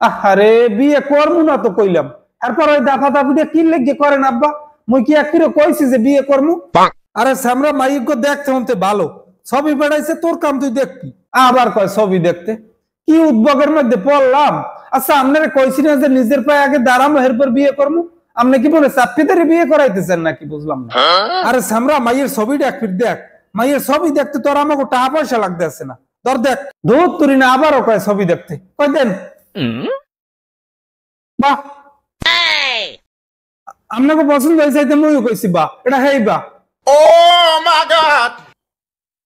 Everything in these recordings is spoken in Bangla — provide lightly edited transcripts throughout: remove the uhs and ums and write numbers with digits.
আরে বিয়ে করবো না তো কইলাম, এরপর ওই দাফা দাফিটা কি লেগে করেন আব্বা? মুই কি একটিরও কইছি যে বিয়ে করবো? আরে সামরা মাইক দেখতে হতে ভালো, ছবি বেড়াইছে তোর কাম তুই দেখবি, আবার কয় ছবি দেখতে। কি উদ্যোগের মধ্যে পড়লাম। আচ্ছা আপনারা কইছি না যে নিজের পায়ে আগে দাঁড়ামো এরপর বিয়ে করবো? আপনি কি বলে চাপিদারে বিয়ে করাইতেছেন নাকি? বুঝলাম না। আরে সামরা মাইয়ের ছবিটা একবার দেখ, মাইয়ের ছবি দেখতে তোর আমাকে টাকা পয়সা লাগতেছে না, তোর দেখ দূর তুরি না আবারও কয় ছবি দেখতে, কয় দেন। বাহ, আপনাকে পছন্দ হয়েছে মইও কইছি বাহ, এটা হেই বাহ। ও মাই গড,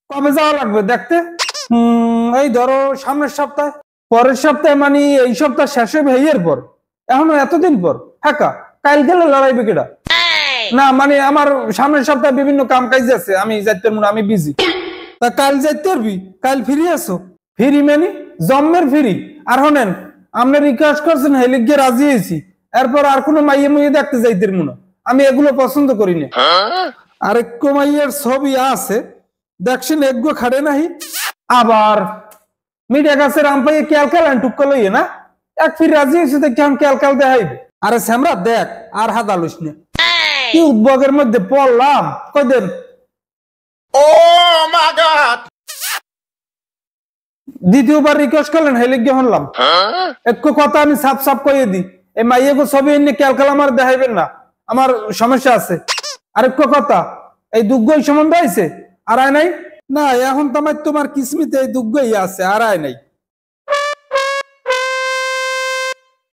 কবে যাওয়া লাগবে দেখতে? এই ধরো সামনের সপ্তাহে, পরের সপ্তাহে, মানে এই সপ্তাহ শেষ হবে এর পর, এখনো এতদিন পর। হ্যাঁ কাল গেলে লড়াইবে কেডা? না মানে আমার সামনের সপ্তাহে বিভিন্ন কাম কাজ আছে, আমি যাইতে পারবো না, আমি বিজি। তা কাল যাইতে পারবি? কাল ফ্রি আছো? ফ্রি মানে জম্মের ফ্রি। আর হনেন, আপনি রিকোয়েস্ট করছেন হেলিগে রাজি হয়েছি, এরপর আর কোনো মাইয়ে মুইয়ে দেখতে যাইতে পারবো না, আমি এগুলো পছন্দ করি না। আরেক মাইয়ের ছবি আছে দেখছেন, এগো খাড়ে নাহি। আবার মিডিয়া গাছের আম পাইয়ে ক্যালকাল টুক্কা লইয়ে না, এক ফির রাজি হয়েছে দেখি আমি ক্যালকাল দেখাইবে। আরে স্যামরা দেখ আর হাত আলুস না, কি উদ্যোগের মধ্যে পড়লাম, কই দেন। ও মাই গড, দ্বিতীয়বার রিকোয়েস্ট করলেন হেলিগে হনলাম। একটু কথা আমি সাপ সাপ কইয়ে দিই, এই মাইয়েগো ছবি এনে ক্যালকাল আমার দেখাইবেন না, আমার সমস্যা আছে। আরেকটু কথা, এই দুগ্গই সম্বন্ধে আইছে আর আয় নাই? না এখন তোমার কিসমিতে এই দুগ্গই আছে, আর আয় নাই।